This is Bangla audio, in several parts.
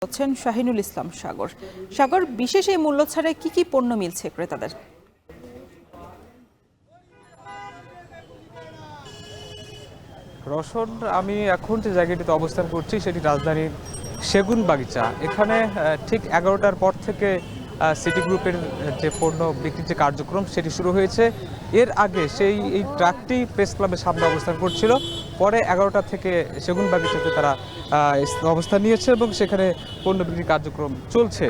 হচ্ছেন শাহিনুল ইসলাম সাগর। সাগর, বিশেষ এই মূল্য ছাড়ে কি কি পণ্য মিলছে ক্রেতাদের? রসন, আমি এখন যে জায়গাটিতে অবস্থান করছি সেটি রাজধানীর সেগুন বাগিচা। এখানে ঠিক 11টার পর থেকে সিটি গ্রুপের যে পণ্য বিক্রির যে কার্যক্রম সেটি শুরু হয়েছে। এর আগে এই ট্রাকটি প্রেস ক্লাবের সামনে অবস্থান করছিল, পরে 11টা থেকে সেগুন বাগিচাতে তারা অবস্থান নিয়েছে এবং সেখানে পণ্য বিক্রির কার্যক্রম চলছে।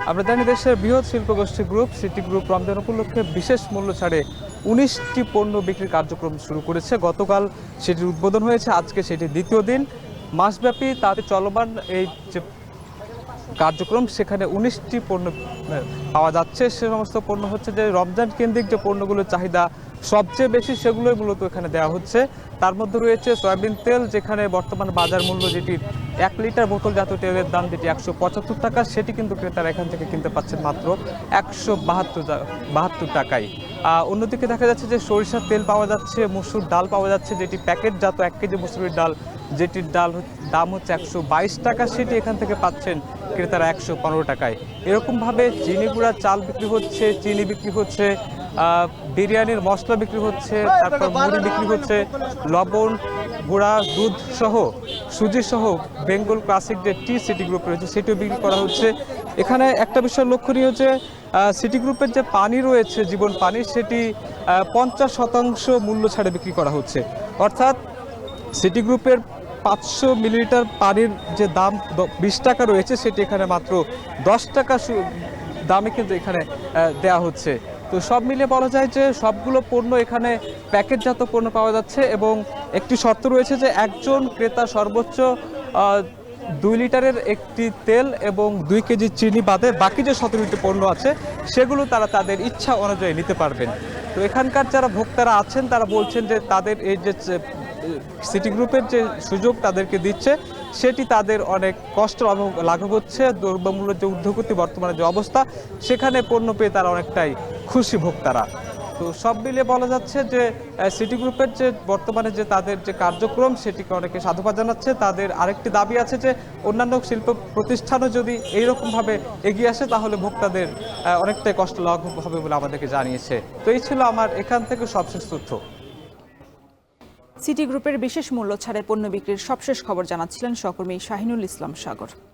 আমরা জানি দেশের বৃহৎ শিল্পগোষ্ঠী গ্রুপ সিটি গ্রুপ রমজান উপলক্ষে বিশেষ মূল্য ছাড়ে 19টি পণ্য বিক্রির কার্যক্রম শুরু করেছে। গতকাল সেটির উদ্বোধন হয়েছে, আজকে সেটি দ্বিতীয় দিন। মাসব্যাপী তাদের চলমান এই যে কার্যক্রম, সেখানে 19টি পণ্য পাওয়া যাচ্ছে। সে সমস্ত পণ্য হচ্ছে যে রমজান কেন্দ্রিক যে পণ্যগুলোর চাহিদা সবচেয়ে বেশি, সেগুলোই মূলত এখানে দেওয়া হচ্ছে। তার মধ্যে রয়েছে সয়াবিন তেল, যেখানে বর্তমান বাজার মূল্য যেটি 1 লিটার বোতলজাত তেলের দাম যেটি 175 টাকা, সেটি কিন্তু ক্রেতারা এখান থেকে কিনতে পাচ্ছেন মাত্র 172 টাকায়। অন্যদিকে দেখা যাচ্ছে যে সরিষার তেল পাওয়া যাচ্ছে, মসুর ডাল পাওয়া যাচ্ছে, যেটি প্যাকেটজাত 1 কেজি মসুরের ডাল, যেটির দাম হচ্ছে 122 টাকা, সেটি এখান থেকে পাচ্ছেন ক্রেতারা 115 টাকায়। এরকমভাবে চিনি গুঁড়া চাল বিক্রি হচ্ছে, চিনি বিক্রি হচ্ছে, বিরিয়ানির মশলা বিক্রি হচ্ছে, তারপর মুড়ি বিক্রি হচ্ছে, লবণ, গুঁড়া দুধ সহ, সুজি সহ বেঙ্গল ক্লাসিক যে টি সিটি গ্রুপ রয়েছে সেটিও বিক্রি করা হচ্ছে। এখানে একটা বিষয় লক্ষণীয় যে সিটি গ্রুপের যে পানি রয়েছে, জীবন পানি, সেটি 50% মূল্য ছাড়ে বিক্রি করা হচ্ছে। অর্থাৎ সিটি গ্রুপের 500 মিলিলিটার পানির যে দাম 20 টাকা রয়েছে, সেটি এখানে মাত্র 10 টাকা দামে কিন্তু এখানে দেয়া হচ্ছে। তো সব মিলিয়ে বলা যায় যে সবগুলো পণ্য এখানে প্যাকেটজাত পণ্য পাওয়া যাচ্ছে এবং একটি শর্ত রয়েছে যে একজন ক্রেতা সর্বোচ্চ 2 লিটারের একটি তেল এবং 2 কেজি চিনি বাদে বাকি যে 17টি পণ্য আছে সেগুলো তারা তাদের ইচ্ছা অনুযায়ী নিতে পারবেন। তো এখানকার যারা ভোক্তারা আছেন তারা বলছেন যে তাদের এই যে সিটি গ্রুপের যে সুযোগ তাদেরকে দিচ্ছে সেটি তাদের অনেক কষ্ট লাঘব হচ্ছে। দ্রব্যমূল্যের যে ঊর্ধ্বগতি, বর্তমানে যে অবস্থা, সেখানে পণ্য পেয়ে তারা অনেকটাই খুশি ভোক্তারা। তো সব মিলিয়ে বলা যাচ্ছে যে সিটি গ্রুপের যে বর্তমানে যে তাদের যে কার্যক্রম সেটিকে অনেকে সাধুবাদ জানাচ্ছে। তাদের আরেকটি দাবি আছে যে অন্যান্য শিল্প প্রতিষ্ঠানও যদি এইরকমভাবে এগিয়ে আসে তাহলে ভোক্তাদের অনেকটাই কষ্ট লাঘব হবে বলে আমাদেরকে জানিয়েছে। তো এই ছিল আমার এখান থেকে সবশেষ তথ্য। সিটি গ্রুপের বিশেষ মূল্য ছাড়ে পণ্য বিক্রির সবশেষ খবর জানাচ্ছিলেন সহকর্মী শাহিনুল ইসলাম সাগর।